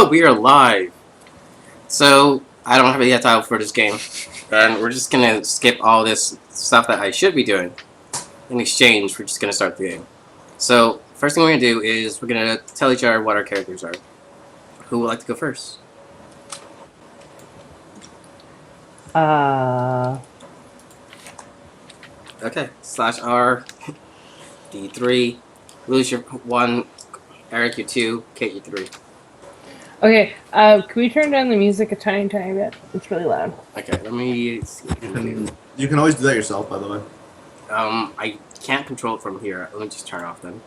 Oh, we are live. So, I don't have a title for this game. And we're just gonna skip all this stuff that I should be doing. In exchange, we're just gonna start the game. So, first thing we're gonna do is we're gonna tell each other what our characters are. Who would like to go first? Okay, /R, D3, Lose your 1, Eric your 2, Kate your 3. Okay, can we turn down the music a tiny bit? It's really loud. Okay, let me see what I can do. You can always do that yourself, by the way. I can't control it from here. Let me just turn it off then.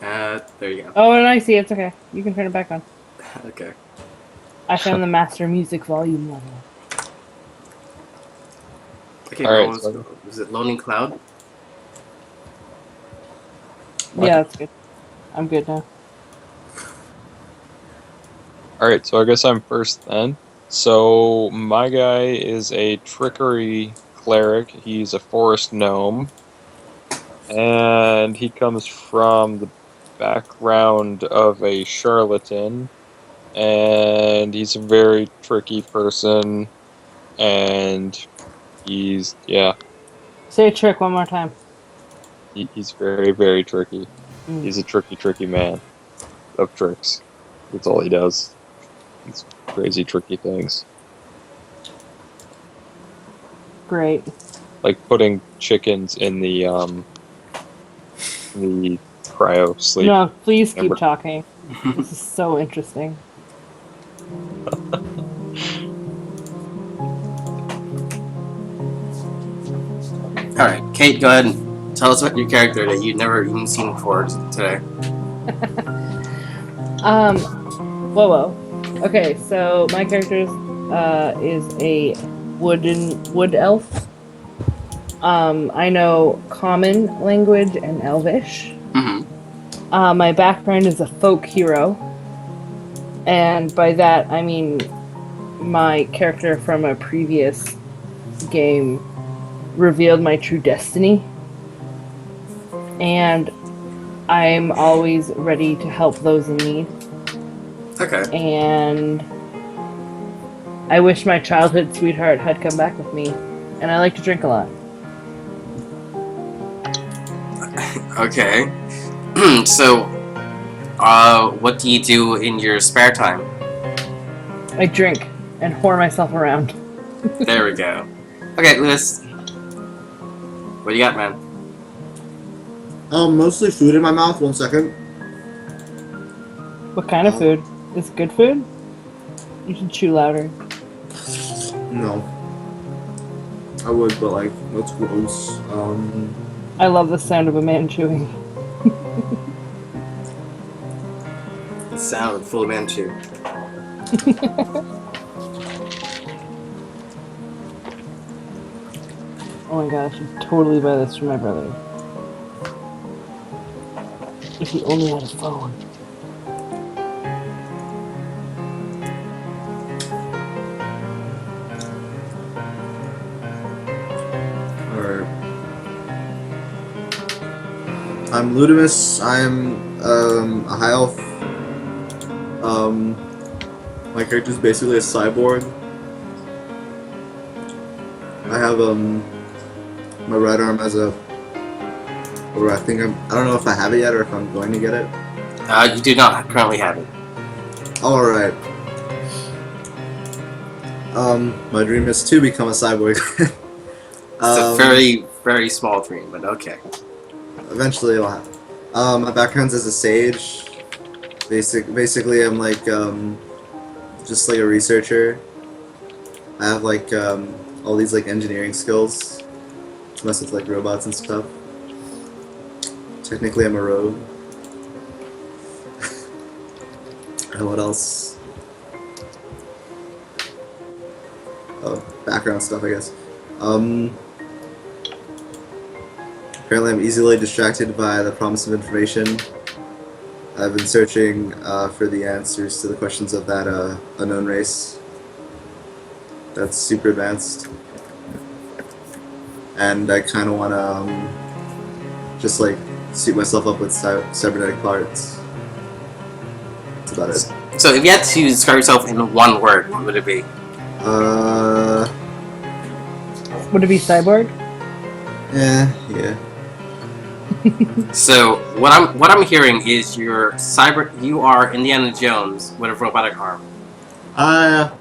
There you go. Oh, and I see. It's okay. You can turn it back on. Okay. I found the master music volume level. Okay, Alright, let's go. Is it Loading Cloud? Yeah, that's good. I'm good now. Alright, so I guess I'm first then. So, my guy is a trickery cleric. He's a forest gnome. And he comes from the background of a charlatan. And he's a very tricky person. And he's, yeah. Say a trick one more time. He's very, very tricky. Mm. He's a tricky man of tricks. That's all he does. It's crazy, tricky things. Great. Like putting chickens in the cryo sleep. No, please keep Remember. talking. This is so interesting. Alright, Kate, go ahead and tell us about your character that you've never even seen before today. Whoa. Okay, so my character is a wood elf. I know Common language and Elvish. Mm-hmm. My background is a folk hero. And by that, I mean my character from a previous game revealed my true destiny. And I'm always ready to help those in need. Okay. And I wish my childhood sweetheart had come back with me. And I like to drink a lot. Okay. So, what do you do in your spare time? I drink and whore myself around. There we go. Okay, Lewis. What do you got, man? Mostly food in my mouth. 1 second. What kind of food? Is it good food? You should chew louder. No. I would, but like, that's gross. I love the sound of a man chewing. The sound of full Manchu. Oh my gosh, I should totally buy this for my brother. If he only had a phone. Alright. I'm Ludimus. I'm a high elf. My character is basically a cyborg. I have my right arm as a. Or I don't know if I have it yet or if I'm going to get it. You do not currently have it. Alright. My dream is to become a cyborg. It's a very, very small dream, but okay. Eventually it'll happen. My background's as a sage. Basically I'm like, just like a researcher. I have like, all these like engineering skills. Mess with like robots and stuff. Technically I'm a rogue. And what else? Oh, background stuff I guess. Apparently I'm easily distracted by the promise of information. I've been searching for the answers to the questions of that unknown race. That's super advanced. And I kind of want to just like suit myself up with cybernetic parts. That's about it. So if you had to describe yourself in one word, what would it be? Would it be cyborg? Yeah. So what I'm hearing is you are Indiana Jones with a robotic arm. I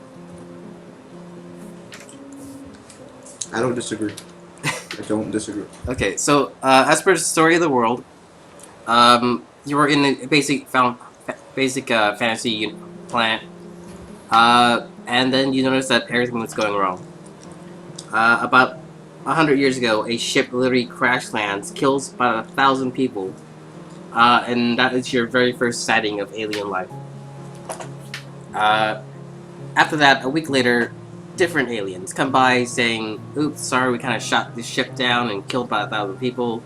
don't disagree. I don't disagree. Okay, so as per the story of the world, you were in a basic fantasy planet, and then you noticed that everything was going wrong. About 100 years ago, a ship literally crash lands, kills about 1,000 people, and that is your very first sighting of alien life. After that, a week later, different aliens come by saying, "Oops, sorry, we kind of shot this ship down and killed about 1,000 people.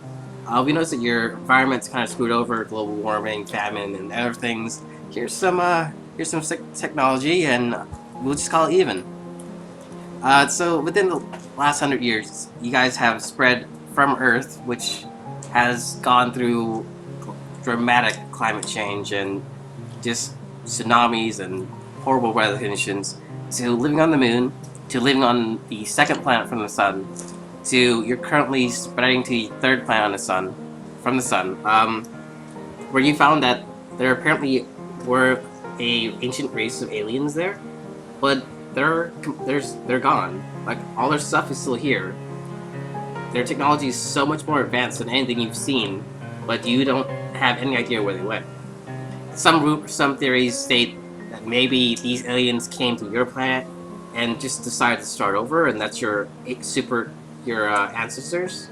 We noticed that your environment's kind of screwed over, global warming, famine, and other things. Here's some technology, and we'll just call it even." So within the last 100 years, you guys have spread from Earth, which has gone through dramatic climate change and just tsunamis and horrible weather conditions, to living on the moon, to living on the second planet from the sun, to you're currently spreading to the third planet on the sun, from the sun, where you found that there apparently were a ancient race of aliens there, but they're gone. Like, all their stuff is still here. Their technology is so much more advanced than anything you've seen, but you don't have any idea where they went. Some theories state that maybe these aliens came to your planet and just decided to start over, and that's your ancestors.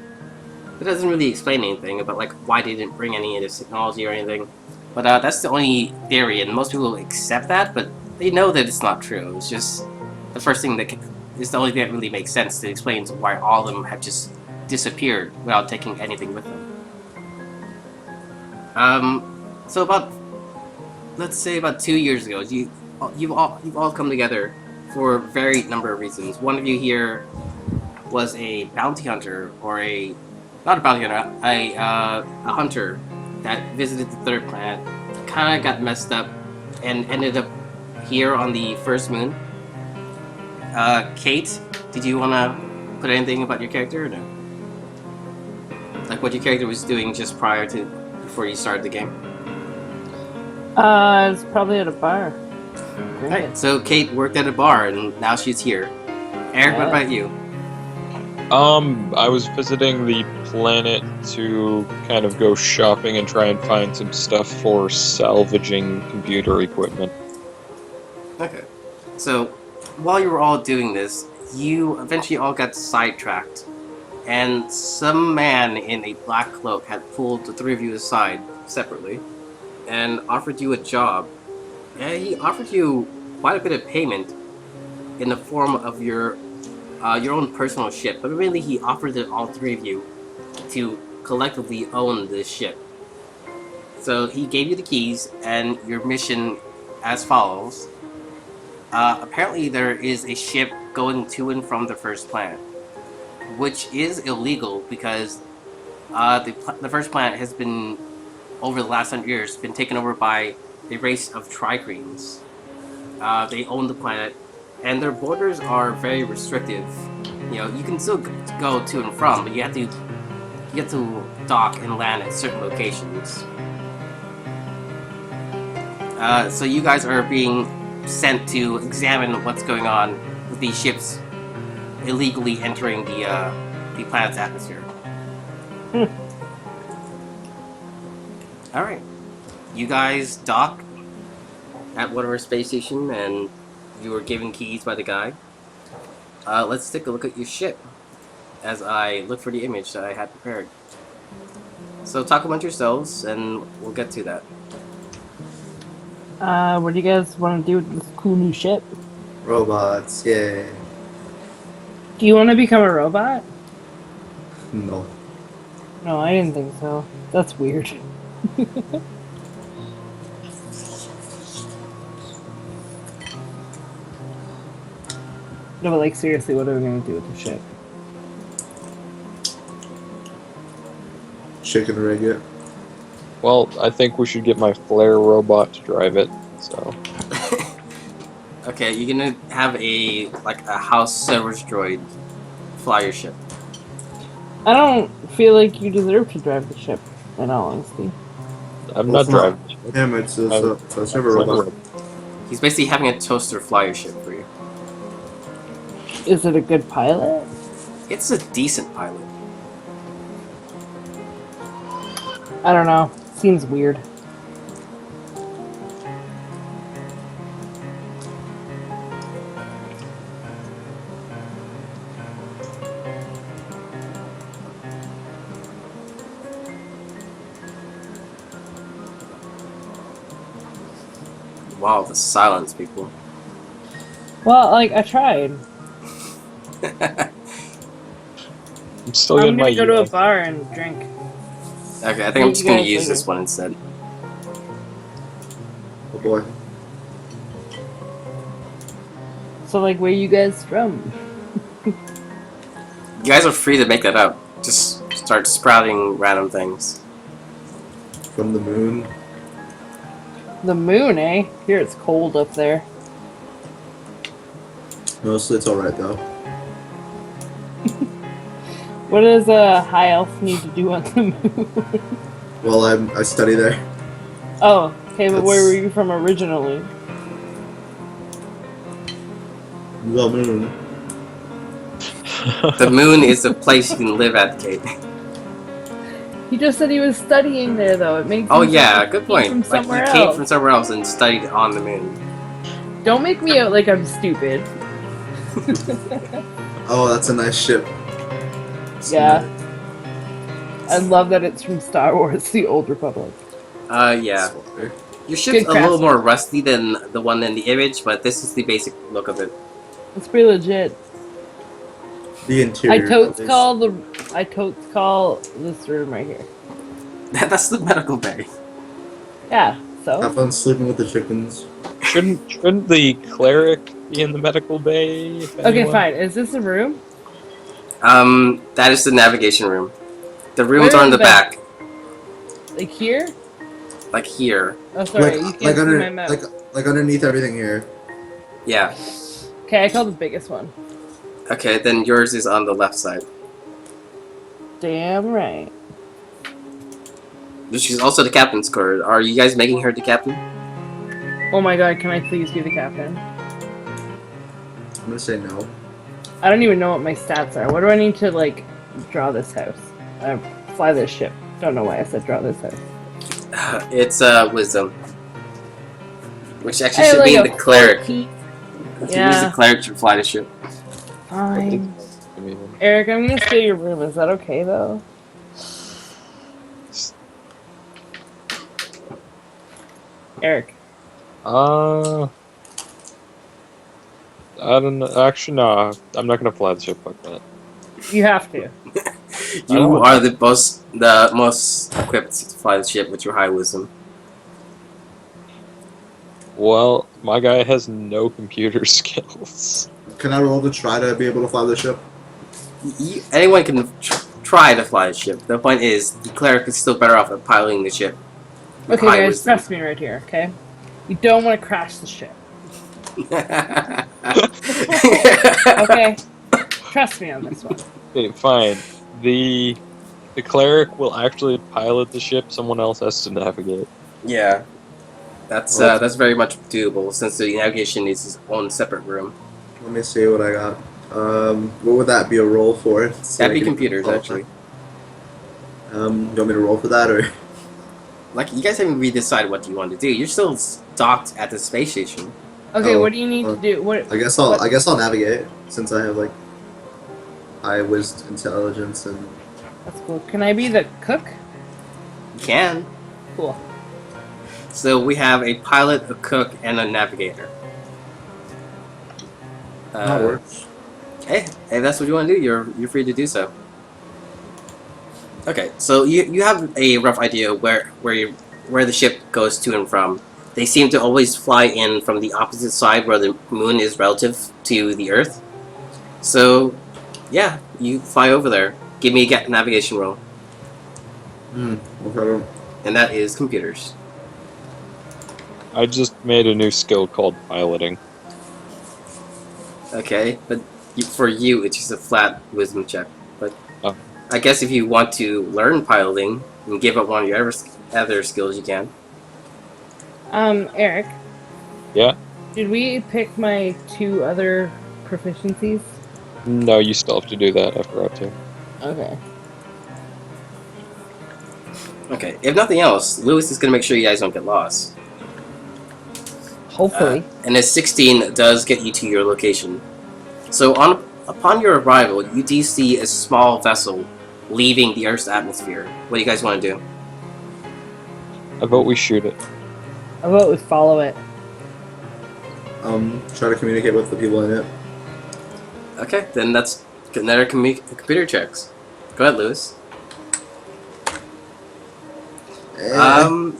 It doesn't really explain anything about like why they didn't bring any of this technology or anything. But that's the only theory, and most people accept that, but they know that it's not true. It's just the first thing that is the only thing that really makes sense to explain why all of them have just disappeared without taking anything with them. So let's say about 2 years ago, you've all come together for a varied number of reasons. One of you here was a bounty hunter, or not a bounty hunter, a hunter that visited the third planet, kind of got messed up, and ended up here on the first moon. Kate, did you want to put anything about your character, or no? Like what your character was doing just before you started the game? It's probably at a bar. Right. So Kate worked at a bar, and now she's here. Eric, what about you? I was visiting the planet to kind of go shopping and try and find some stuff for salvaging computer equipment. Okay. So, while you were all doing this, you eventually all got sidetracked, and some man in a black cloak had pulled the three of you aside separately and offered you a job. And he offered you quite a bit of payment in the form of your own personal ship, but really he offered it all three of you to collectively own this ship. So he gave you the keys, and your mission as follows. Apparently there is a ship going to and from the first planet, which is illegal because the first planet has been, over the last 100 years, been taken over by a race of tricreans. They own the planet, and their borders are very restrictive. You know, you can still go to and from, but you have to dock and land at certain locations. So you guys are being sent to examine what's going on with these ships illegally entering the planet's atmosphere. Alright. You guys dock at whatever space station, and you were given keys by the guy. Let's take a look at your ship as I look for the image that I had prepared. So talk amongst yourselves, and we'll get to that. What do you guys want to do with this cool new ship? Robots, yay. Do you want to become a robot? No. No, I didn't think so. That's weird. No, but like seriously, what are we gonna do with the ship? Chicken rig it. Well, I think we should get my flare robot to drive it. So Okay, you're gonna have a house service droid fly your ship. I don't feel like you deserve to drive the ship, in all honesty. I'm Well, not it's not driving. him, it's a server It's like a robot. He's basically having a toaster fly your ship for you. Is it a good pilot? It's a decent pilot. I don't know. Seems weird. Wow, the silence, people. Well, like, I tried. I'm still I'm getting my gonna go to a EA. bar and drink. Okay, I think I'm Meet just you gonna guys use later. this one instead. Oh boy. So, like, where you guys from? You guys are free to make that up. Just start sprouting random things. From the moon. The moon, eh? Here it's cold up there. Mostly it's alright though. What does a high elf need to do on the moon? Well, I study there. Oh, okay, but where That's- were you from originally? The moon. The moon is the place you can live at, Kate. He just said he was studying there, though. It makes Oh him yeah, sound like good he came point. From Like somewhere you came else. from somewhere else and studied on the moon. Don't make me out like I'm stupid. Oh, that's a nice ship. Yeah. I love that it's from Star Wars: The Old Republic. Yeah. Your ship's Good a little craftsmanship. more rusty than the one in the image, but this is the basic look of it. It's pretty legit. The interior. I totes call this room right here. That's the medical bay. Yeah. Have So fun sleeping with the chickens. Shouldn't the cleric be in the medical bay? if okay, anyone? fine. Is this a room? That is the navigation room. The rooms Where are in is the that? back, Like here? like here. Oh, sorry. You can't see my map. like underneath everything here. Yeah. Okay, I call the biggest one. Okay, then yours is on the left side. Damn right. She's also the captain's quarters. Are you guys making her the captain? Oh my god, can I please be the captain? I'm gonna say no. I don't even know what my stats are. What do I need to, like, draw this house? Fly this ship. Don't know why I said draw this house. It's wisdom, which actually I have, should be like, the a cleric. 14. Use the Yeah, cleric to fly the ship. fine. I mean, Eric, I'm gonna steal your room. Is that okay, though? Eric. I don't know. Actually, no. I'm not gonna fly the ship like that. You have to. You are the most equipped to fly the ship with your high wisdom. Well, my guy has no computer skills. Can I roll to try to be able to fly the ship? Anyone can try to fly a ship. The point is, the cleric is still better off at piloting the ship. with Okay, high guys, wisdom. trust me right here, okay? You don't want to crash the ship. Okay? Trust me on this one. Okay, fine. The cleric will actually pilot the ship. Someone else has to navigate. Yeah, that's very much doable since the navigation is its own separate room. Let me see what I got. What would that be a roll for? So That'd I be can- computers actually. You want me to roll for that or? Like you guys haven't really decided what you want to do. You're still docked at the space station. Okay, Oh, what do you need to do? What? I guess I'll navigate since I have like high wisdom, intelligence, and That's cool. Can I be the cook? You can. Cool. So we have a pilot, a cook, and a navigator. that works. Hey, if that's what you want to do, you're free to do so. Okay, so you have a rough idea where the ship goes to and from. They seem to always fly in from the opposite side where the moon is relative to the Earth. So, yeah, you fly over there. Give me a navigation roll, Okay. and that is computers. I just made a new skill called piloting. Okay, but for you, it's just a flat wisdom check. But Oh. I guess if you want to learn piloting and give up one of your other skills, you can. Eric. Yeah? Did we pick my 2 other proficiencies? No, you still have to do that. I forgot to. Okay. Okay, if nothing else, Lewis is going to make sure you guys don't get lost. Hopefully. And a 16 does get you to your location. So upon your arrival, you do see a small vessel leaving the Earth's atmosphere. What do you guys want to do? I vote we shoot it. I vote we follow it. Try to communicate with the people in it. Okay, then that's another computer checks. Go ahead, Lewis.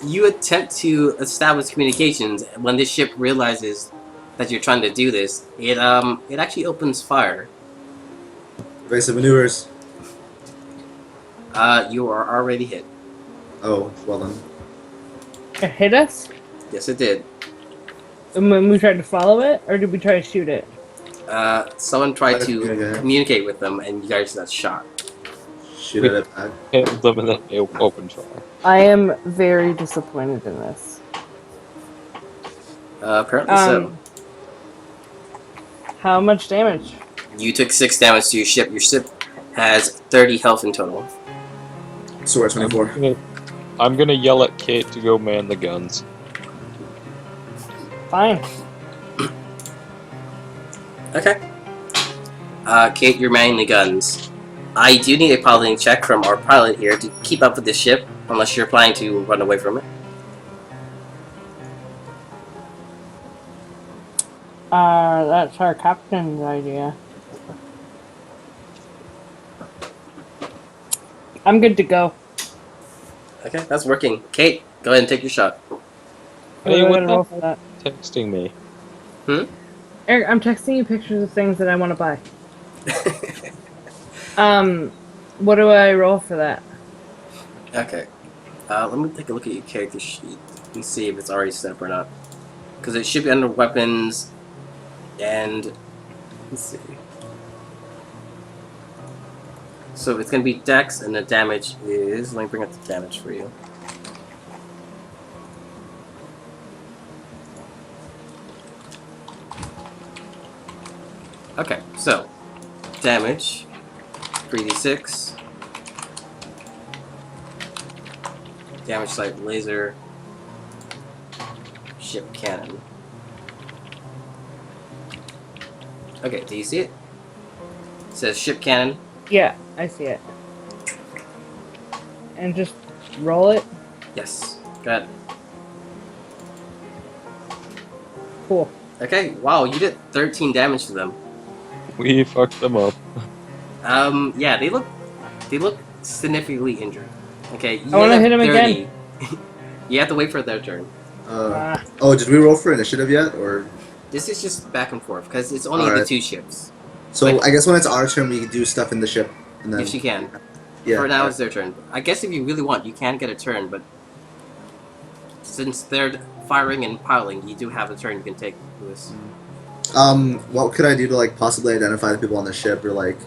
You attempt to establish communications. When this ship realizes that you're trying to do this, it actually opens fire. Evasive maneuvers. You are already hit. Oh, well done. It hit us? Yes, it did. And when we tried to follow it, or did we try to shoot it? Someone tried Try to to communicate. communicate with them, and you guys got shot. Shoot at it back. Hit them and then they open fire. I am very disappointed in this. Apparently so. How much damage? You took 6 damage to your ship. Your ship has 30 health in total. So we're at 24. I'm gonna yell at Kate to go man the guns. Fine. Okay. Kate, you're manning the guns. I do need a piloting check from our pilot here to keep up with the ship, unless you're planning to run away from it. That's our captain's idea. I'm good to go. Okay, that's working. Kate, go ahead and take your shot. Hey, What what do I the roll for that? texting me? Eric, I'm texting you pictures of things that I want to buy. What do I roll for that? Okay. Let me take a look at your character sheet and see if it's already set up or not. Because it should be under weapons and... Let's see. So it's going to be dex, and the damage is... Let me bring up the damage for you. Okay, so damage 3d6, damage type laser, ship cannon. Okay, do you see it? It says ship cannon. Yeah, I see it. And just roll it? Yes, go ahead. Cool. Okay, wow, you did 13 damage to them. We fucked them up. Yeah, they look significantly injured. Okay, you I wanna have hit 'em 30. again. You have to wait for their turn. Oh, did we roll for initiative yet, or? This is just back and forth because it's only the Alright. 2 ships. So Wait. I guess when it's our turn, we do stuff in the ship, and then If you can. yeah. For now, it's their turn. I guess if you really want, you can get a turn, but since they're firing and piling, you do have a turn you can take, Lewis. What could I do to like possibly identify the people on the ship, or like?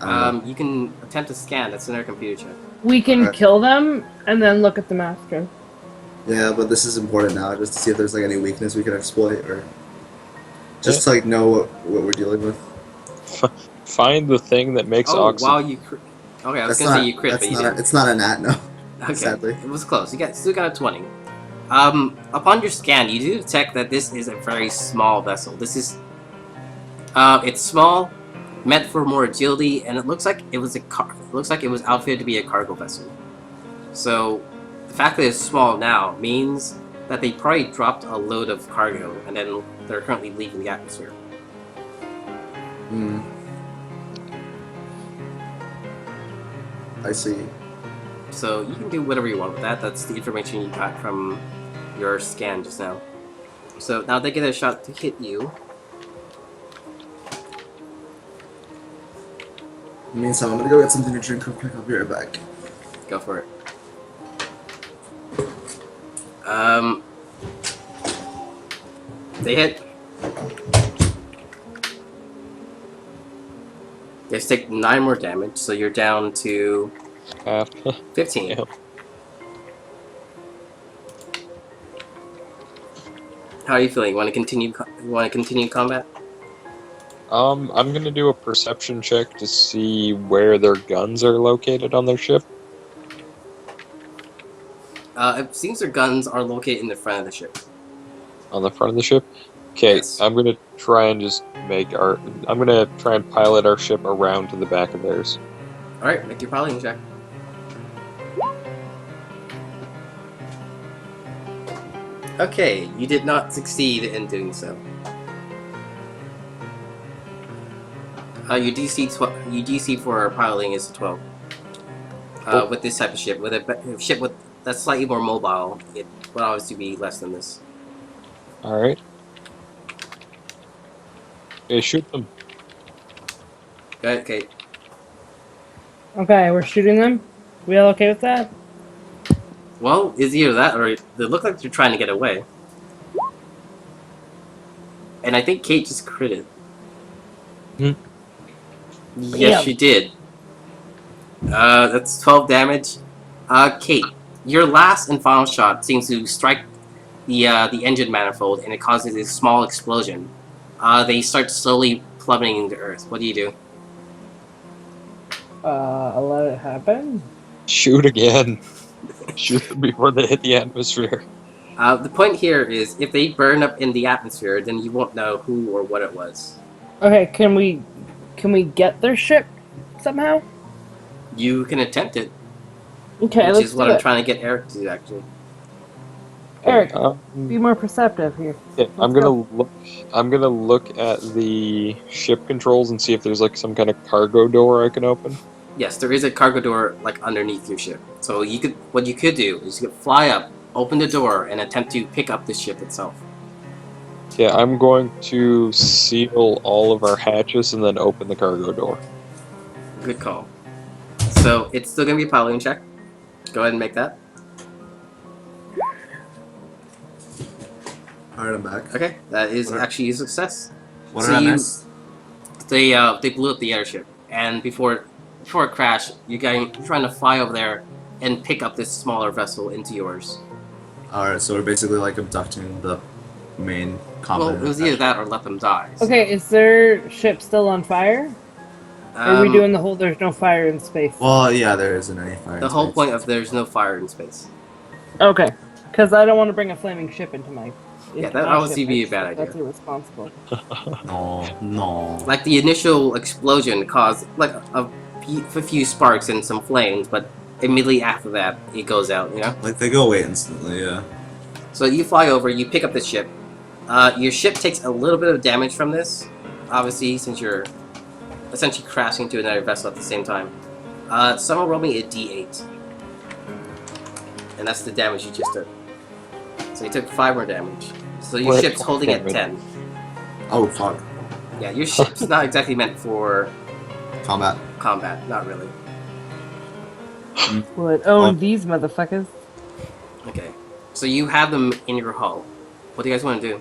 I don't know. You can attempt to scan. That's another computer check. We can Alright. kill them and then look at them after. Yeah, but this is important now, just to see if there's like any weakness we can exploit, or just to like know what we're dealing with. Find the thing that makes Oh, oxygen. wow, you crit. Okay, I was gonna say you crit, that's but you not didn't. it's not a nat, no. Okay, Sadly. it was close. You still got a 20. Upon your scan, you do detect that this is a very small vessel. This is, it's small, meant for more agility, and it looks like it was it was outfitted to be a cargo vessel. So, the fact that it's small now means that they probably dropped a load of cargo, and then they're currently leaving the atmosphere. Hmm. I see. So you can do whatever you want with that. That's the information you got from your scan just now. So now they get a shot to hit you. Meantime, I'm gonna go get something to drink real quick. I'll be right back. Go for it. They hit. They take 9 more damage, so you're down to Half. 15. Yeah. How are you feeling? Want to continue? Want to continue combat? I'm gonna do a perception check to see where their guns are located on their ship. It seems their guns are located in the front of the ship. On the front of the ship. Okay, Yes. I'm gonna try and just I'm gonna try and pilot our ship around to the back of theirs. All right, make your piloting check. Okay, you did not succeed in doing so. Your DC for piloting is 12. With this type of ship, with a ship with that's slightly more mobile, it would obviously be less than this. All right. Okay, shoot them. Go ahead, Kate. Okay, we're shooting them. We all okay with that? Well, it's either that or they look like they're trying to get away. And I think Kate just critted. Hmm. Yes, Damn. she did. That's 12 damage. Kate, your last and final shot seems to strike the engine manifold, and it causes a small explosion. They start slowly plummeting to Earth. What do you do? I'll let it happen. Shoot again. Shoot them before they hit the atmosphere. The point here is, if they burn up in the atmosphere, then you won't know who or what it was. Okay, can we get their ship somehow? You can attempt it, Okay, which let's is what do I'm it. trying to get Eric to do, actually. Eric, Um, be more perceptive here. okay, I'm Let's gonna look at the ship controls and see if there's like some kind of cargo door I can open. Yes, there is a cargo door like underneath your ship. So what you could do is you could fly up, open the door, and attempt to pick up the ship itself. Yeah, I'm going to seal all of our hatches and then open the cargo door. Good call. So it's still gonna be a piloting check. Go ahead and make that. Alright, I'm back. Okay, that is What- actually a success. What So did I you- miss? They blew up the airship, and before it crashed, you're trying to fly over there and pick up this smaller vessel into yours. Alright, so we're basically like abducting the main Well, competent. it was either that or let them die. Okay, is their ship still on fire? Or are we doing the whole there's no fire in space? Well, yeah, there isn't any fire. the in whole space. point of there's no fire in space? Okay, because I don't want to bring a flaming ship into my. Yeah, into that my obviously ship. be a That's- bad idea. That's irresponsible. No. Like the initial explosion caused like a few sparks and some flames, but immediately after that it goes out. You know. Like they go away instantly, yeah. So you fly over, you pick up the ship. Your ship takes a little bit of damage from this, obviously, since you're essentially crashing into another vessel at the same time. Someone roll me a d8. And that's the damage you just took. So you took 5 more damage. So your What? ship's holding at Damage. 10. Oh fuck. Yeah, your ship's not exactly meant for Combat. combat, not really. Will it own Well- these motherfuckers? Okay. So you have them in your hull. What do you guys want to do?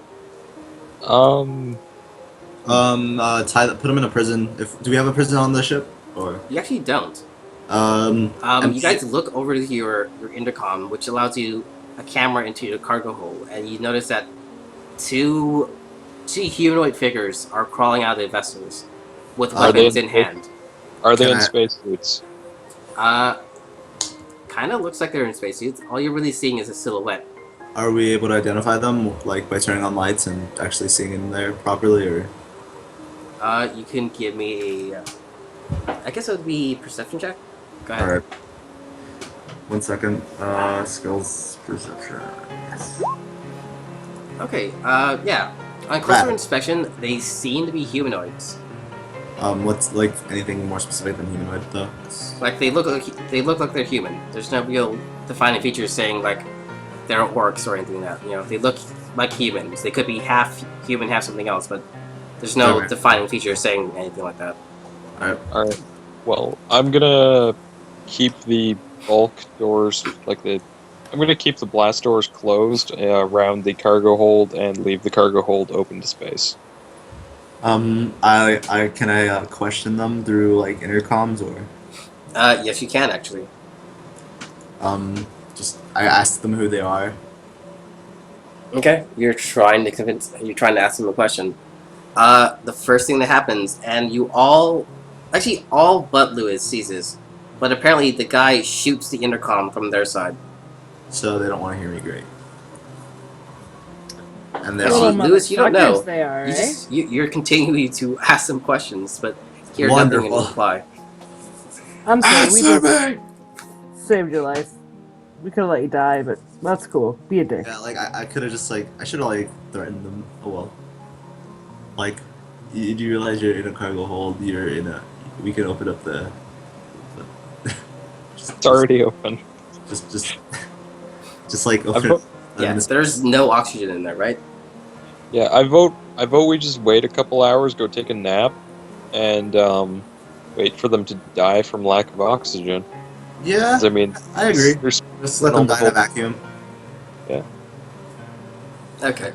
Put them in a prison. Do we have a prison on the ship? Or You actually don't. and You guys look over to your intercom, which allows you a camera into your cargo hold, and you notice that two humanoid figures are crawling out of the vessels with Are they weapons in in- hand. Are they Can in I- spacesuits? Kind of looks like they're in spacesuits. All you're really seeing is a silhouette. are we able to identify them like by turning on lights and actually seeing in there properly, or? You can give me a. I guess it would be perception check. Go ahead. Alright. 1 second. Skills perception. Yes. Okay. Yeah. On closer inspection, they seem to be humanoids. What's like anything more specific than humanoid though? Like they look like they're human. There's no real defining features saying like they're orcs or anything like that. You know, they look like humans. They could be half human, half something else, but there's no Okay. defining feature saying anything like that. Alright. Well, I'm gonna keep the bulk doors, like the I'm going to keep the blast doors closed around the cargo hold and leave the cargo hold open to space. I can I question them through like intercoms or Yes, you can actually. just I ask them who they are. Okay, you're trying to ask them a question. The first thing that happens, and you all but Lewis sees this, but apparently the guy shoots the intercom from their side. So they don't want to hear me. Great. And they're Actually, on. Lewis, you don't know. motherfuckers they are, You're continuing to ask them questions, but hear nothing in Wonderful. reply. I'm sorry, we Answer just me! saved your life. We could have let you die, but that's cool. Be a dick. Yeah, like I could have just like I should have like threatened them. Oh well. Like, do you realize you're in a cargo hold? You're in a. We can open up the It's already open. just like I open. vote, Yeah, there's no oxygen in there, right? yeah, I vote we just wait a couple hours, go take a nap, and wait for them to die from lack of oxygen. Yeah, 'Cause, I mean, I agree. there's Just let them die in a whole- vacuum. Okay.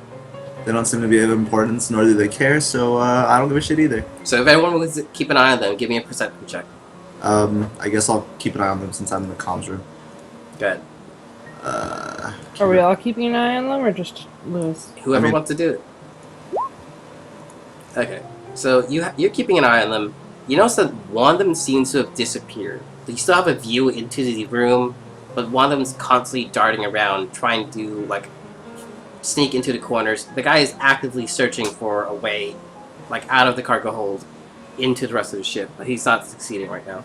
They don't seem to be of importance, nor do they care. So I don't give a shit either. So if anyone wants to keep an eye on them, give me a perception check. I guess I'll keep an eye on them since I'm in the comms room. Good. Are we all keeping an eye on them, or just Lewis? Whoever I mean- wants to do it. Okay. So you're keeping an eye on them. You notice that one of them seems to have disappeared. You still have a view into the room, but one of them's constantly darting around, trying to like sneak into the corners. The guy is actively searching for a way, like out of the cargo hold, into the rest of the ship, but he's not succeeding right now.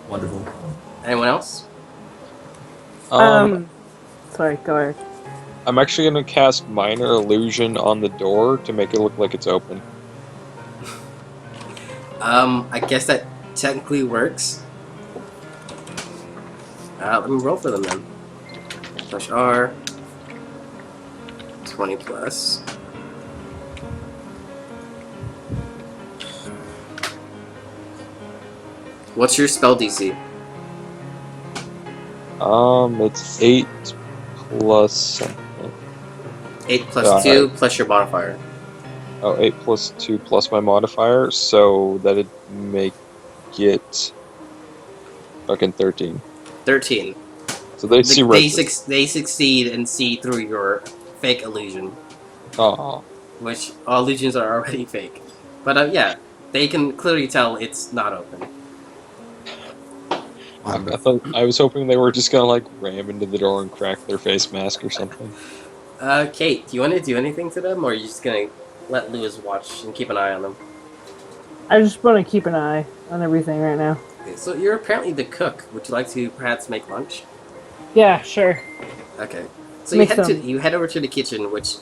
Wonderful. Anyone else? Sorry, go ahead. I'm actually going to cast Minor Illusion on the door to make it look like it's open. I guess that technically works. Let me roll for them then. Push R. 20 plus. What's your spell DC? It's 8 plus something. 8 plus 2 plus your modifier. Oh, 8 plus 2 plus my modifier, so that'd make it fucking 13. 13. So they see red. They succeed and see through your fake illusion, Oh, which all illusions are already fake. But yeah, they can clearly tell it's not open. I was hoping they were just gonna like ram into the door and crack their face mask or something. Kate, do you want to do anything to them, or are you just gonna let Lewis watch and keep an eye on them? I just want to keep an eye on everything right now. Okay, so you're apparently the cook. Would you like to perhaps make lunch? Yeah, sure. Okay. So Make you head over to the kitchen, which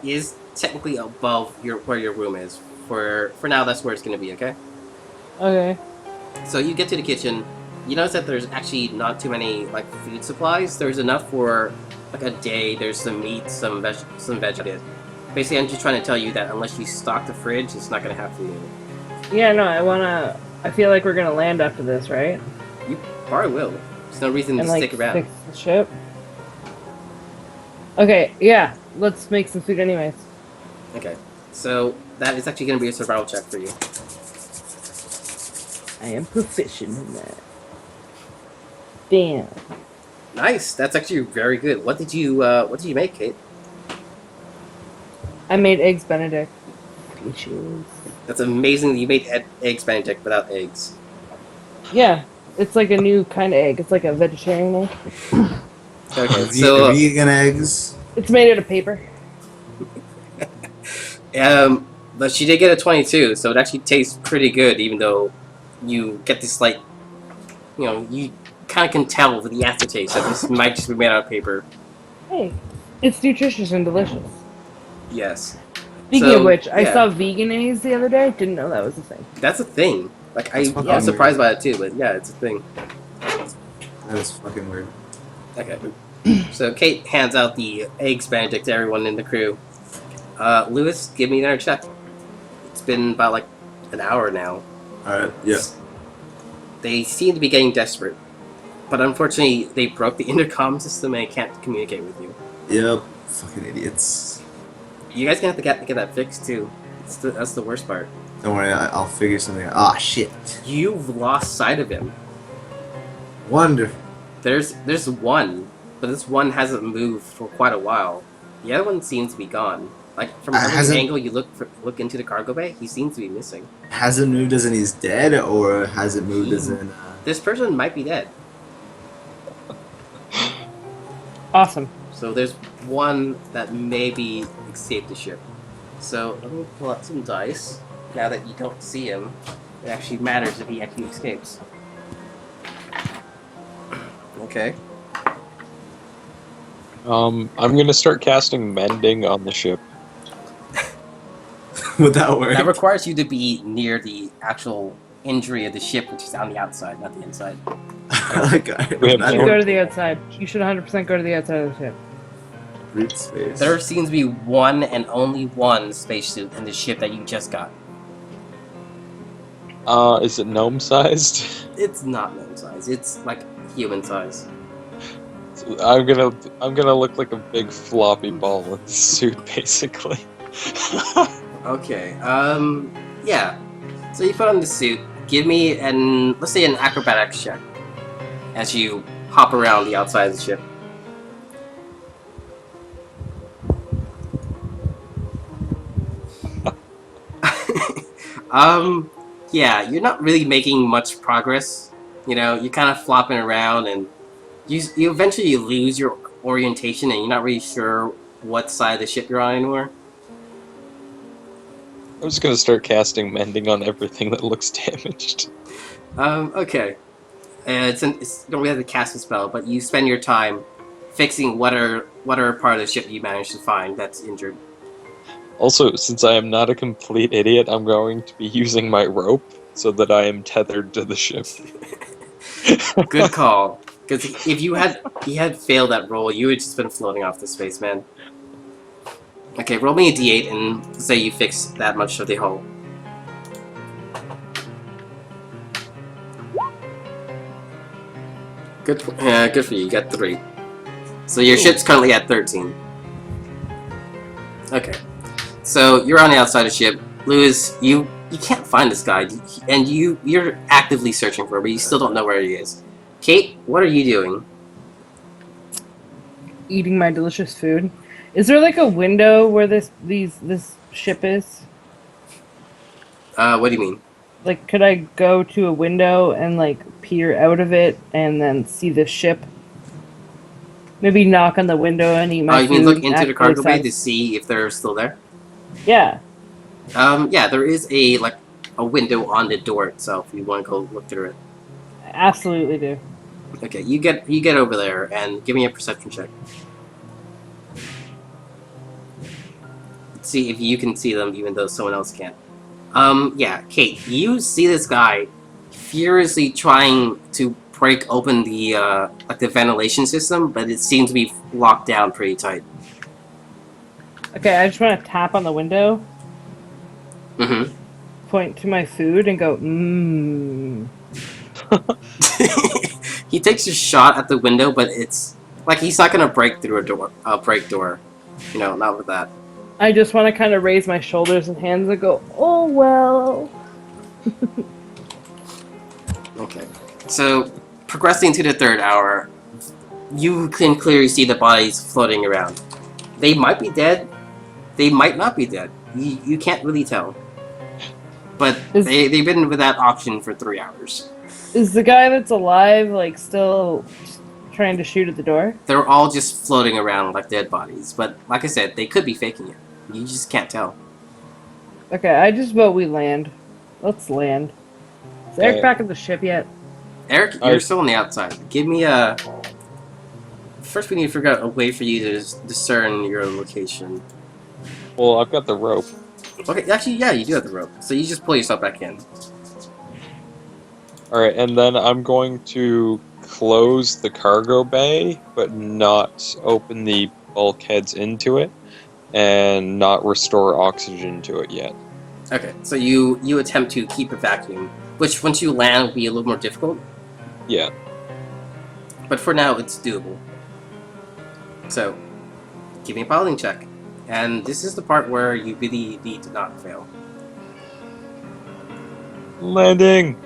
is technically above where your room is. For now, that's where it's gonna be. Okay. Okay. So you get to the kitchen. You notice that there's actually not too many like food supplies. There's enough for like a day. There's some meat, some vegetables. Basically, I'm just trying to tell you that unless you stock the fridge, it's not gonna have food. Yeah, no, I feel like we're gonna land after this, right? You probably will. There's no reason to And like stick around. fix the ship. Okay, yeah. Let's make some food anyways. Okay. So that is actually gonna be a survival check for you. I am proficient in that. Damn. Nice. That's actually very good. What did you make, Kate? I made eggs Benedict. Bitches. That's amazing that you made eggs Benedict without eggs. Yeah, it's like a new kind of egg. It's like a vegetarian egg. Okay, so vegan eggs. It's made out of paper. but she did get a 22, so it actually tastes pretty good, even though you get this like, you kind of can tell with the aftertaste that this might just be made out of paper. Hey, it's nutritious and delicious. Yes. Speaking So, of which, I yeah. saw vegan eggs the other day. Didn't know that was a thing. That's a thing. Like That's fucking I'm surprised by it too, but yeah, it's a thing. That is fucking weird. Okay. So Kate hands out the eggs Benedict to everyone in the crew. Lewis, give me another check. It's been about like an hour now. Alright, yeah. They seem to be getting desperate. but unfortunately they broke the intercom system and can't communicate with you. Yep. Fucking idiots. You guys gonna have to get that fixed too. That's the worst part. Don't worry, I'll figure something out. Ah, shit. You've lost sight of him. Wonderful. There's one, but this one hasn't moved for quite a while. The other one seems to be gone. Like from every hasn't- angle you look into the cargo bay, he seems to be missing. Has it moved as in he's dead, or has it moved as in... This person might be dead. Awesome. So there's one that maybe escaped the ship. So let me pull out some dice. Now that you don't see him, it actually matters if he actually escapes. Okay. I'm gonna start casting mending on the ship. Would that work? That requires you to be near the actual injury of the ship, which is on the outside, not the inside. Like, We have You should more- go to the outside. You should 100% go to the outside of the ship. Brute space. There seems to be one and only one spacesuit in the ship that you just got. Is it gnome sized? It's not gnome size. It's like human size. I'm gonna look like a big floppy ball in the suit, basically. Okay. Yeah. So you put on the suit. Give me let's say an acrobatics check as you hop around the outside of the ship. Yeah, you're not really making much progress. You know, you're kind of flopping around, and you eventually lose your orientation, and you're not really sure what side of the ship you're on anymore. I'm just gonna start casting mending on everything that looks damaged. Okay. It's you don't really have to cast a spell, but you spend your time fixing whatever part of the ship you managed to find that's injured. Also, since I am not a complete idiot, I'm going to be using my rope so that I am tethered to the ship. Good call. Because if you had failed that roll, you would just been floating off the space, man. Okay, roll me a d8 and say you fix that much of the hull. Good for you. You got 3. So your ship's currently at 13. Okay. So you're on the outside of the ship. Lewis, you can't find this guy, and you're actively searching for him, but you still don't know where he is. Kate, what are you doing? Eating my delicious food. Is there like a window where this ship is? What do you mean? Like, could I go to a window and like peer out of it and then see the ship? Maybe knock on the window and eat my You food. mean look into the actually cargo bay sounds- to see if they're still there? Yeah. Yeah, there is a window on the door itself. You want to go look through it. I absolutely do. Okay, you get over there and give me a perception check. See if you can see them, even though someone else can't. Yeah, Kate, you see this guy furiously trying to break open the the ventilation system, but it seems to be locked down pretty tight. Okay, I just want to tap on the window, Mm-hmm. point to my food, and go, mmm. He takes a shot at the window, but it's like he's not gonna break through a break door. You know, not with that. I just want to kind of raise my shoulders and hands and go, oh well. Okay. So, progressing to the 3rd hour, you can clearly see the bodies floating around. They might be dead. They might not be dead. You can't really tell. But they've been with that auction for 3 hours. Is the guy that's alive, like, still trying to shoot at the door? They're all just floating around like dead bodies. But, like I said, they could be faking it. You just can't tell. Okay, I just vote we land. Let's land. Is Eric Okay. back at the ship yet? Eric, you're still on the outside. Give me a... First, we need to figure out a way for you to discern your location. Well, I've got the rope. Okay, actually, yeah, you do have the rope. So you just pull yourself back in. Alright, and then I'm going to close the cargo bay, but not open the bulkheads into it, and not restore oxygen to it yet. Okay, so you attempt to keep a vacuum, which once you land will be a little more difficult. Yeah. but for now, it's doable. So, give me a piloting check. And this is the part where you really need to not fail. Landing.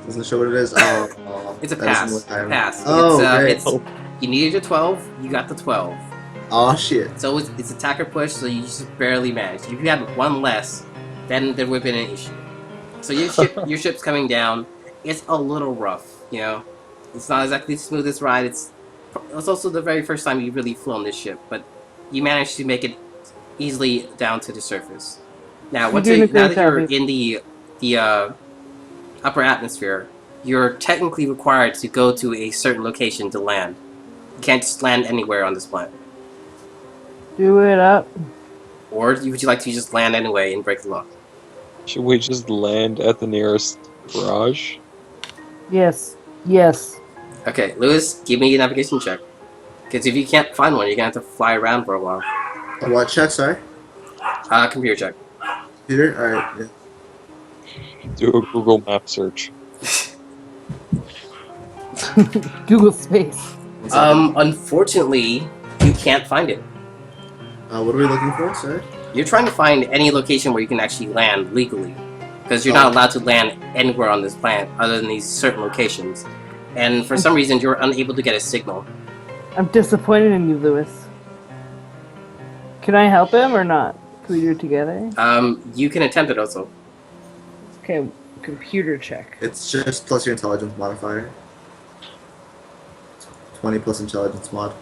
Doesn't show what it is. Oh, It's a that pass. isn't what I- Pass. Oh, great. You needed a 12, you got the 12. Oh shit. So it's attacker push, so you just barely managed. If you had one less, then there would have been an issue. So your ship's coming down. It's a little rough, you know. It's not exactly the smoothest ride. It's also the very first time you've really flown this ship, but you managed to make it easily down to the surface. Now, now that you're in the upper atmosphere, you're technically required to go to a certain location to land. You can't just land anywhere on this planet. Do it up. Or would you like to just land anyway and break the law? Should we just land at the nearest garage? Yes. Yes. Okay, Lewis, give me a navigation check. Because if you can't find one, you're gonna have to fly around for a while. A what check? Sorry. Computer check. Peter. All right. Yeah. Do a Google map search. Google space. Unfortunately, you can't find it. What are we looking for? Sorry. You're trying to find any location where you can actually land legally. Because you're not allowed to land anywhere on this planet other than these certain locations. And for some reason, you're unable to get a signal. I'm disappointed in you, Lewis. Can I help him or not? Can we do it together? You can attempt it also. Okay, computer check. It's just plus your intelligence modifier. 20 plus intelligence mod.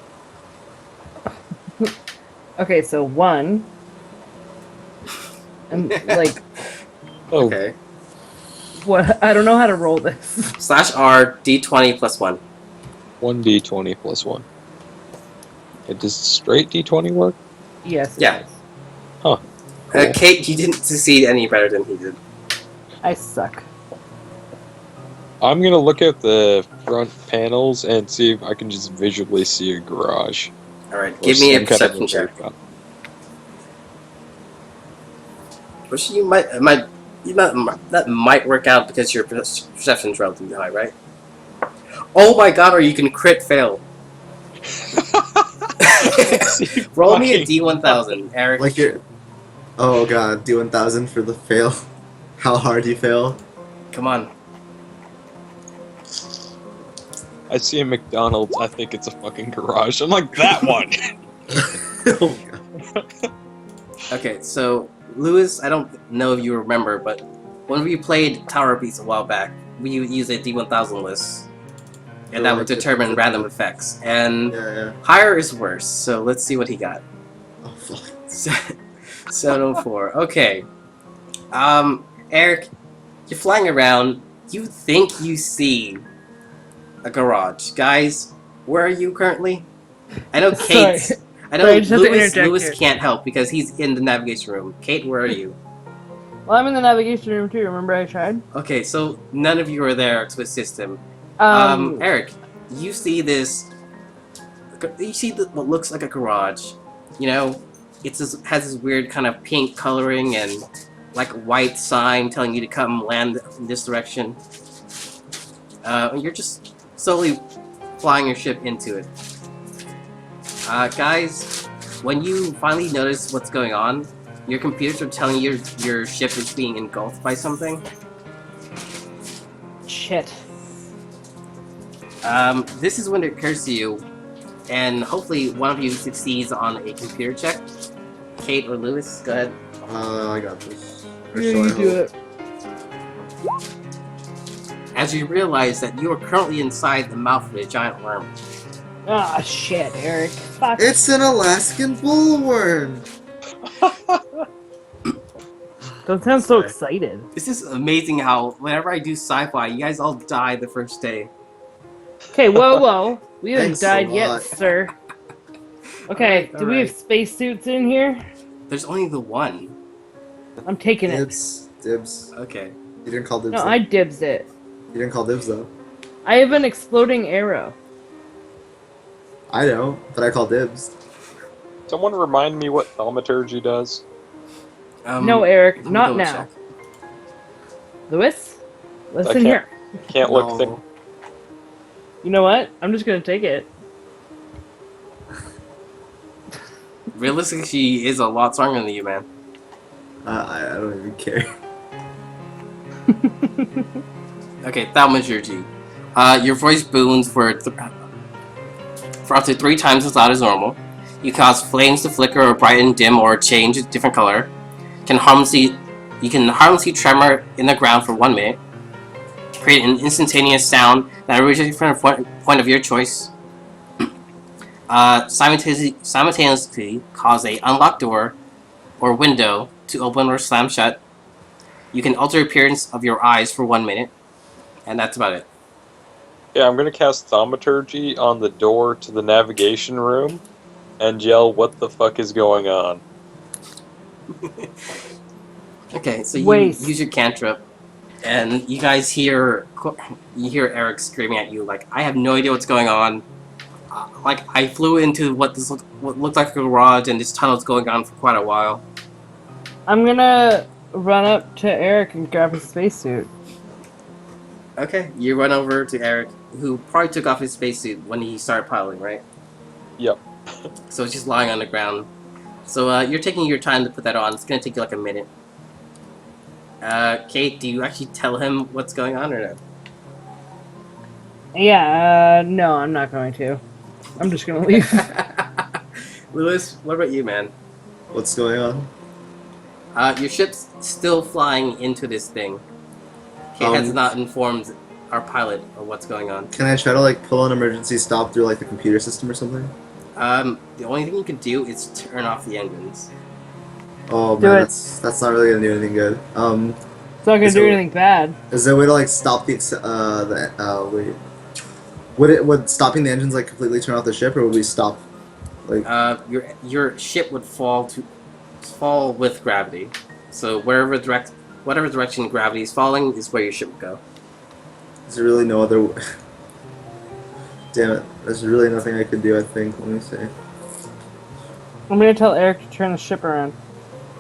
Okay, so 1. And like, Oh, Okay. what? I don't know how to roll this. /R D20 plus 1. 1d20 plus 1. Does straight d20 work? Yes. it Yeah. is. Cool. Kate, you didn't succeed any better than he did. I suck. I'm gonna look at the front panels and see if I can just visually see a garage. Alright, Or give me a some kind of perception check. area. Which that might work out because your perception's relatively high, right? Oh my god, or you can crit fail. Roll me a D1000, Eric. Like your. Oh god, D1000 for the fail. How hard you fail. Come on. I see a McDonald's, I think it's a fucking garage. I'm like, that one! Oh god. Okay, so Lewis, I don't know if you remember, but when we played Tower of Peace a while back, we used a D1000 list, and that would determine random effects. And Yeah. higher is worse. So let's see what he got. Oh fuck. 704. Okay. Eric, you're flying around. You think you see a garage. Guys, where are you currently? I know Kate. Sorry. I know Sorry, I just have to interject Lewis here. can't help because he's in the navigation room. Kate, where are you? Well, I'm in the navigation room too. Remember I tried? Okay, so none of you are there to assist him. Eric, you see this. You see what looks like a garage. You know, has this weird kind of pink coloring and like a white sign telling you to come land in this direction. You're just slowly flying your ship into it. Guys, when you finally notice what's going on, your computers are telling you your ship is being engulfed by something. Shit. This is when it occurs to you, and hopefully one of you succeeds on a computer check. Kate or Lewis, go ahead. I got this. Or Yeah, so I you do hope. it. As you realize that you are currently inside the mouth of a giant worm. Ah, shit, Eric. Fuck. It's an Alaskan bullworm. Don't sound so Sorry. excited. This is amazing how whenever I do sci-fi, you guys all die the first day. Okay, whoa. We haven't Thanks a died yet, lot. sir. Okay, do we have spacesuits in here? There's only the one. I'm taking it. Dibs. Okay. You didn't call dibs. No, though. I dibs it. You didn't call dibs though. I have an exploding arrow. I know, but I call dibs. Someone remind me what thaumaturgy does? No, Eric, let me not double now. check. Lewis? Listen can't- here. Can't No. look thing. You know what? I'm just gonna take it. Realistically, she is a lot stronger than you, man. I don't even care. Okay, thaumaturgy. Your voice booms for up to 3 times as loud as normal. You cause flames to flicker or brighten, dim, or change a different color. You can harmlessly tremor in the ground for 1 minute. Create an instantaneous sound that originates from a point of your choice. Simultaneously cause a unlocked door or window to open or slam shut. You can alter appearance of your eyes for 1 minute. And that's about it. Yeah, I'm gonna cast Thaumaturgy on the door to the navigation room and yell, "What the fuck is going on?" Okay, so you Waste. use your cantrip, and you guys hear Eric screaming at you like, "I have no idea what's going on. Like I flew into what looked like a garage, and this tunnel's going on for quite a while." I'm gonna run up to Eric and grab his spacesuit. Okay, you run over to Eric, who probably took off his spacesuit when he started piloting, right? Yep. So it's just lying on the ground. So you're taking your time to put that on. It's gonna take you like a minute. Kate, do you actually tell him what's going on or no? Yeah, no, I'm not going to. I'm just gonna leave. Lewis, what about you, man? What's going on? Your ship's still flying into this thing. Kate has not informed our pilot of what's going on. Can I try to like pull an emergency stop through like the computer system or something? The only thing you can do is turn off the engines. Oh Do man, it. that's not really gonna do anything good. It's not gonna So- do anything bad. Is there a way to like stop the wait? Would stopping the engines like completely turn off the ship, or would we stop? Like, Your ship would fall with gravity. So whatever direction gravity is falling is where your ship would go. is there really no other? Damn it! There's really nothing I could do. I think. Let me see. I'm gonna tell Eric to turn the ship around.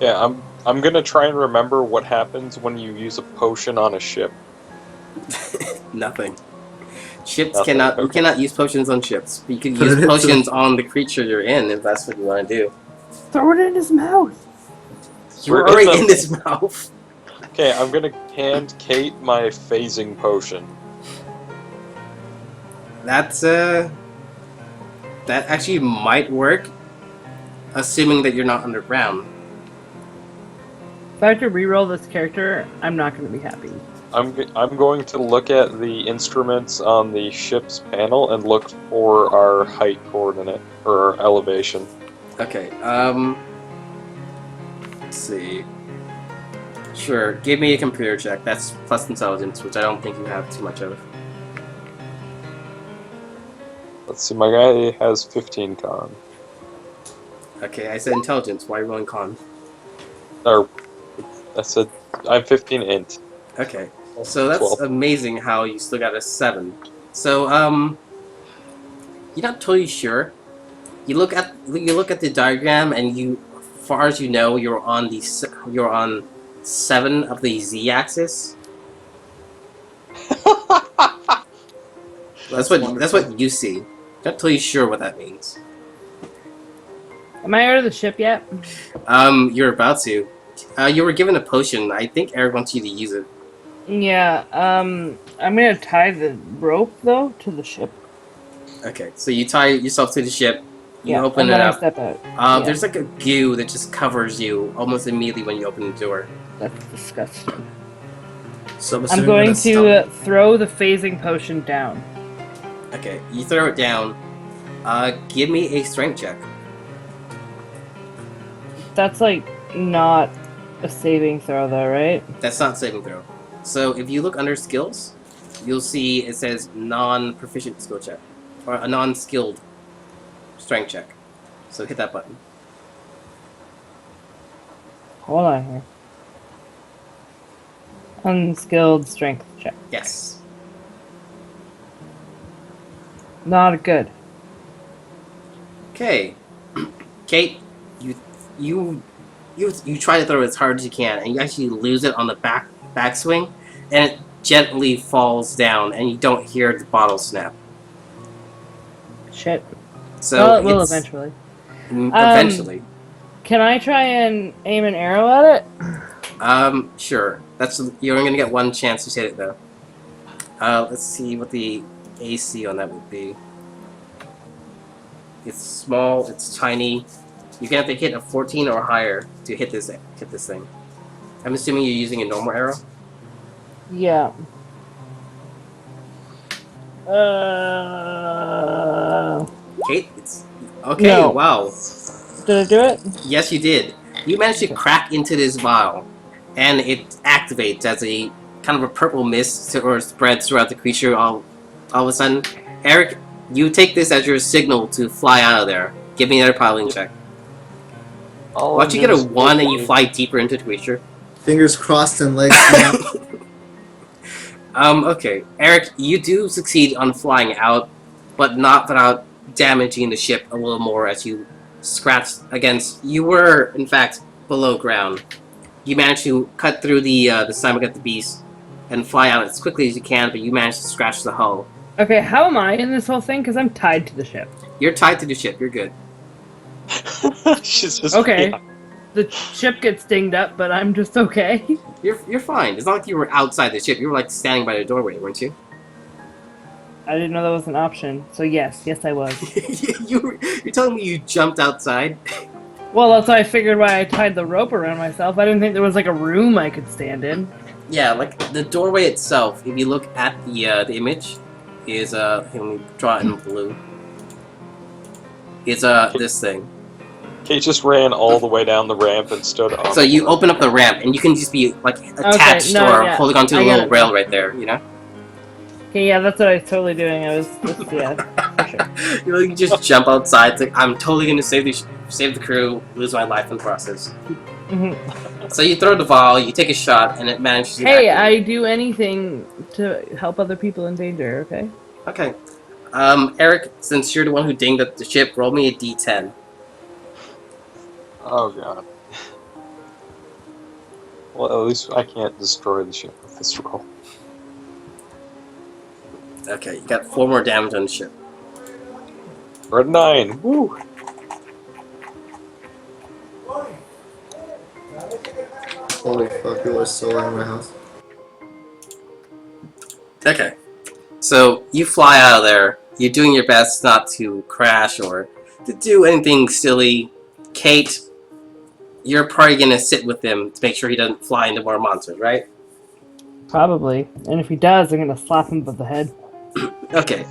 Yeah, I'm gonna try and remember what happens when you use a potion on a ship. Nothing. Ships Nothing, cannot. You okay. cannot use potions on ships. You can Put use it into- potions on the creature you're in if that's what you want to do. Throw it in his mouth. You're We're in already the- in this mouth. Okay, I'm gonna hand Kate my phasing potion. That's that actually might work, assuming that you're not underground. If I have to reroll this character, I'm not gonna be happy. I'm going to look at the instruments on the ship's panel and look for our height coordinate or our elevation. Okay. Let's see. Sure. Give me a computer check. That's plus intelligence, which I don't think you have too much of. Let's see, my guy has 15 con. Okay, I said intelligence. Why are you rolling con? Or I said I'm 15 int. Okay. So that's 12. amazing how you still got a 7. So you're not totally sure. You look at the diagram, and far as you know, you're on 7 of the z-axis. That's what you see. Not totally sure what that means. Am I out of the ship yet? You're about to. You were given a potion. I think Eric wants you to use it. Yeah, I'm gonna tie the rope, though, to the ship. Okay, so you tie yourself to the ship. You Yeah, open and it then I up. step out. Yeah. There's like a goo that just covers you almost immediately when you open the door. That's disgusting. So I'm assuming going we're to gonna stop- throw the phasing potion down. Okay, you throw it down. Give me a strength check. That's like not a saving throw, though, right? That's not saving throw. So if you look under skills, you'll see it says non-proficient skill check, or a non-skilled strength check. So hit that button. Hold on here. Unskilled strength check. Yes. Not good. Okay. Kate, you try to throw it as hard as you can, and you actually lose it on the backswing, and it gently falls down, and you don't hear the bottle snap. Shit. So Well, it will it's- eventually. Eventually. Can I try and aim an arrow at it? Sure. You're only gonna get one chance to hit it though. Let's see what the AC on that would be. It's small. It's tiny. You're gonna have to hit a 14 or higher to hit this thing. I'm assuming you're using a normal arrow. Yeah. Kate, it's okay. No. Wow. Did I do it? Yes, you did. You managed to crack into this vial, and it activates as a kind of a purple mist or spreads throughout the creature. All of a sudden, Eric, you take this as your signal to fly out of there. Give me another piloting check. Watch you get a 1 and you fly deeper into the creature. Fingers crossed and legs snap. Okay. Eric, you do succeed on flying out, but not without damaging the ship a little more as you scratch against. You were, in fact, below ground. You managed to cut through the stomach of the beast and fly out as quickly as you can, but you managed to scratch the hull. Okay, how am I in this whole thing? Because I'm tied to the ship. You're tied to the ship. You're good. She's just Okay. The ship gets dinged up, but I'm just okay. You're fine. It's not like you were outside the ship. You were like standing by the doorway, weren't you? I didn't know that was an option. So yes, I was. You're telling me you jumped outside? Well, that's why I figured why I tied the rope around myself. I didn't think there was like a room I could stand in. Yeah, like the doorway itself. If you look at the image, is here, let me draw it in blue. Is this thing. Kate just ran all the way down the ramp and stood up. So you open up the ramp and you can just be like attached or holding onto a little rail right there, you know? Okay, yeah, that's what I was totally doing. Yeah, for sure. You know, you just jump outside. It's like, I'm totally gonna save the crew, lose my life in the process. Mm-hmm. So you throw the vial, you take a shot, and it manages to Hey, activate. I do anything to help other people in danger, okay? Okay. Eric, since you're the one who dinged up the ship, roll me a d10. Oh god. Well, at least I can't destroy the ship with this roll. Okay, you got 4 more damage on the ship. We're at 9. Woo! Holy fuck, people are still in my house. Okay. So, you fly out of there. You're doing your best not to crash or to do anything silly. Kate, you're probably gonna sit with him to make sure he doesn't fly into more monsters, right? Probably. And if he does, I'm gonna slap him above the head. Okay.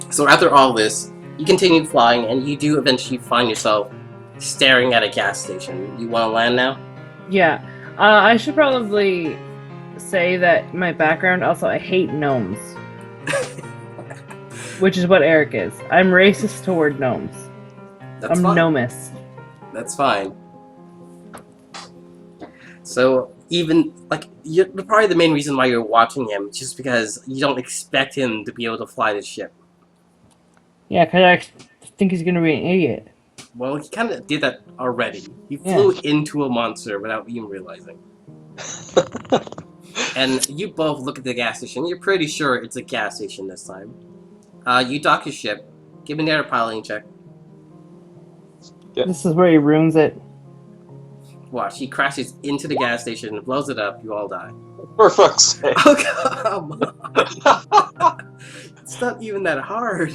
So after all this, you continue flying, and you do eventually find yourself staring at a gas station. You want to land now? Yeah. I should probably say that my background, also, I hate gnomes. Which is what Eric is. I'm racist toward gnomes. That's I'm fine. gnomist. That's fine. So even like you're probably the main reason why you're watching him, just because you don't expect him to be able to fly the ship. Yeah, because I think he's gonna be an idiot. Well, he kind of did that already. He flew into a monster without even realizing. And you both look at the gas station. You're pretty sure it's a gas station this time. You dock your ship. Give me another piloting check. Yeah. This is where he ruins it. Watch, he crashes into the gas station and blows it up. You all die. For fuck's sake. Oh, come on. It's not even that hard.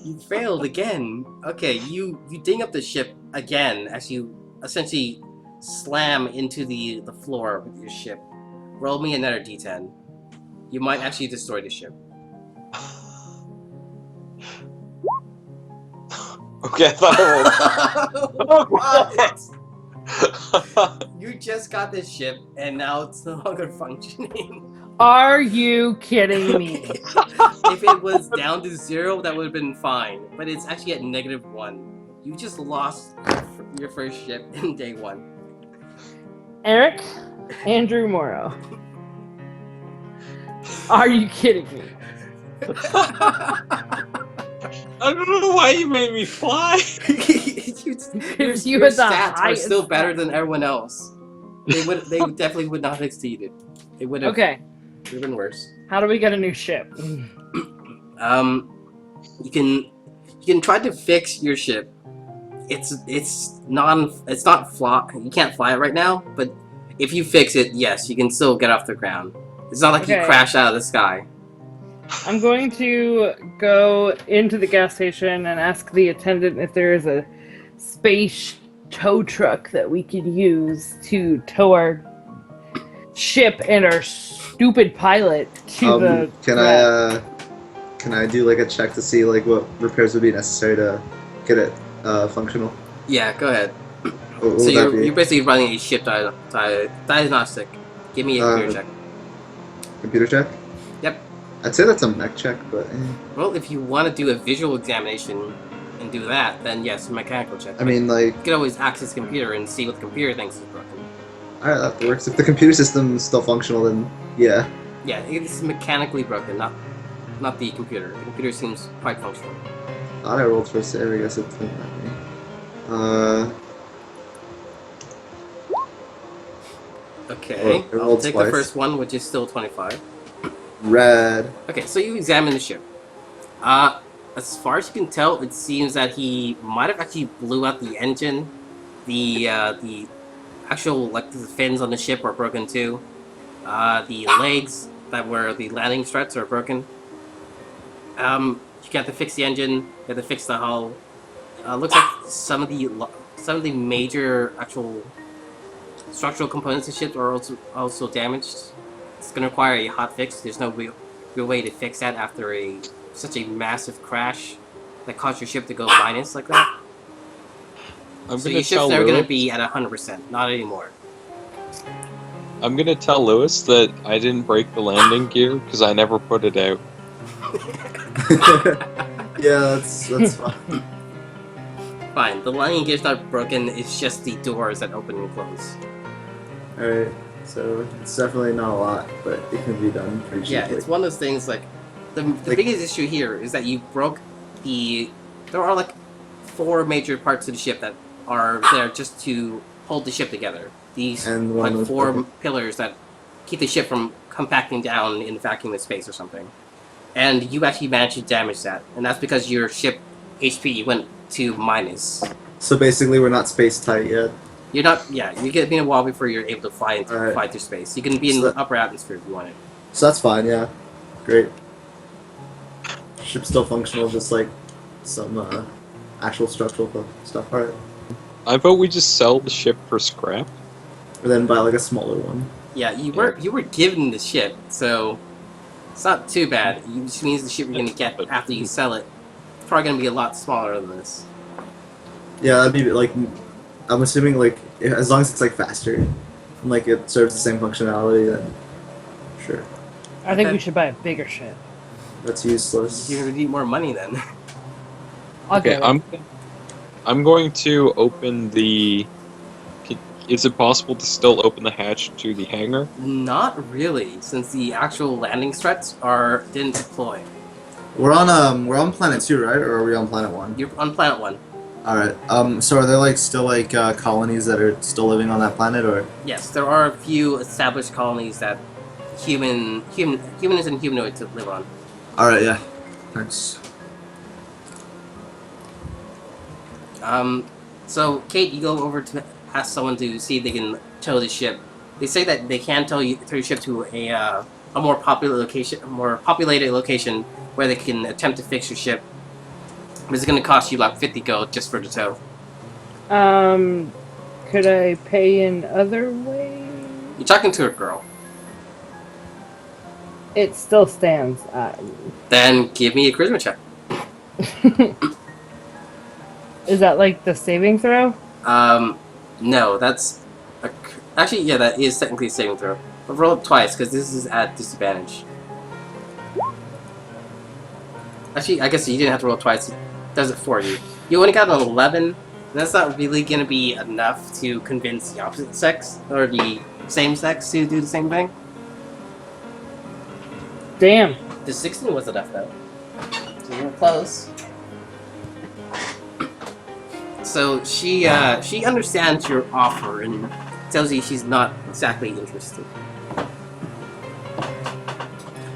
You failed again. Okay, you ding up the ship again as you essentially slam into the floor with your ship. Roll me another d10. You might actually destroy the ship. Okay, I thought I What? You just got this ship and now it's no longer functioning. Are you kidding me? If it was down to 0, that would have been fine. But it's actually at -1. You just lost your first ship in day 1. Eric, Andrew Morrow. Are you kidding me? I don't know why you made me fly. Because you your had the stats are highest still better stats. than everyone else. They definitely would not have exceeded. It would have Okay, been worse. how do we get a new ship? you can try to fix your ship. It's not fly. You can't fly it right now, but if you fix it, yes, you can still get off the ground. It's not like you Okay. crash out of the sky. I'm going to go into the gas station and ask the attendant if there is a space tow truck that we could use to tow our ship and our stupid pilot to the. Can I do like a check to see like what repairs would be necessary to get it functional? Yeah, go ahead. What So would that be? you're basically running a ship diagnostic. Give me a computer check. Computer check? Yep. I'd say that's a mech check, but Well, if you want to do a visual examination and do that, then yes, a mechanical check. I mean like You can always access the computer and see what the computer thinks is broken. alright, that works. If the computer system is still functional, then yeah. Yeah, it's mechanically broken, not the computer. The computer seems quite functional. Thought I rolled for a save. I guess it didn't let me. Okay, Well, I'll rolled take twice. the first one, which is still 25. Red. Okay, so you examine the ship. As far as you can tell, it seems that he might have actually blew out the engine. The actual, like, the fins on the ship are broken too. The legs that were the landing struts are broken. You have to fix the engine. You have to fix the hull. Looks like some of the major actual structural components of the ship are also damaged. It's gonna require a hot fix. There's no real way to fix that after such a massive crash that caused your ship to go minus like that. I'm So gonna your ship's tell never Lewis. gonna be at 100%, not anymore. I'm gonna tell Lewis that I didn't break the landing gear because I never put it out. Yeah, that's fine. Fine, the landing gear's not broken. It's just the doors that open and close. Alright, so it's definitely not a lot, but it can be done pretty cheaply. Yeah, it's one of those things like the biggest issue here is that you broke there are like 4 major parts of the ship that are there just to hold the ship together. These And one like was 4 broken. pillars that keep the ship from compacting down in the vacuum of space or something. And you actually managed to damage that, and that's because your ship HP went to minus. So basically, we're not space tight yet. You're not, yeah, you get in a wall before you're able to fly Alright. through space. You can be in So the upper atmosphere if you want it. So that's fine. Yeah, great. Ship's still functional, just like some actual structural stuff. Alright, I vote we just sell the ship for scrap. or then buy like a smaller one. Yeah, you were given the ship, so it's not too bad. It just means the ship you're gonna get after you sell it is probably gonna be a lot smaller than this. Yeah, that'd be like, I'm assuming like as long as it's like faster, and like it serves the same functionality, then sure. I think Okay. we should buy a bigger ship. That's useless. You're gonna need more money then. I'll Okay, get it. I'm going to open the. Is it possible to still open the hatch to the hangar? Not really, since the actual landing struts didn't deploy. We're on planet 2, right? Or are we on planet 1? You're on planet 1. All right. So are there like still like colonies that are still living on that planet, or? Yes, there are a few established colonies that humans and humanoids live on. All right. Yeah. Thanks. So Kate, you go over to ask someone to see if they can tow the ship. They say that they can tow your ship to a more populated location where they can attempt to fix your ship. But it's going to cost you like 50 gold just for the tow. Could I pay in other ways? You're talking to a girl. It still stands. Then give me a charisma check. Is that like the saving throw? No, that's actually, yeah, that is technically a saving throw. But roll it twice because this is at disadvantage. Actually, I guess you didn't have to roll twice. It does it for you. You only got an 11. And that's not really going to be enough to convince the opposite sex or the same sex to do the same thing. Damn. The 16 was enough though. So you were close. So she understands your offer and tells you she's not exactly interested.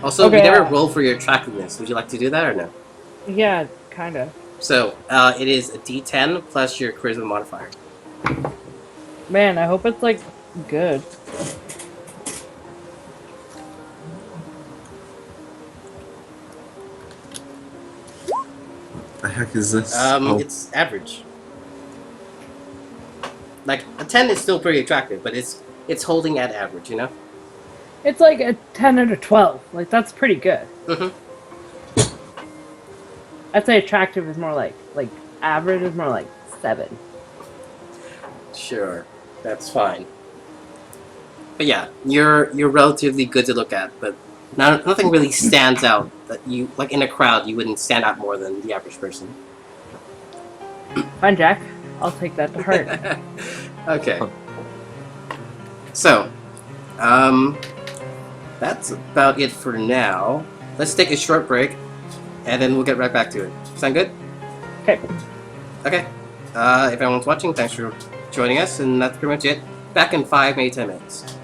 Also, Okay, we never rolled for your attractiveness. Would you like to do that or no? Yeah, kind of. So, it is a D10 plus your charisma modifier. Man, I hope it's like good. The heck is this? Oh. It's average. Like, a 10 is still pretty attractive, but it's holding at average, you know? It's like a 10 out of 12. Like, that's pretty good. Mm-hmm. I'd say attractive is more like average is more like 7. Sure, that's fine. But yeah, you're relatively good to look at, but nothing really stands out that you, like in a crowd, you wouldn't stand out more than the average person. Fine, Jack. I'll take that to heart. Okay. So, that's about it for now. Let's take a short break, and then we'll get right back to it. Sound good? Okay. Okay. If everyone's watching, thanks for joining us, and that's pretty much it. Back in 5, maybe 10 minutes.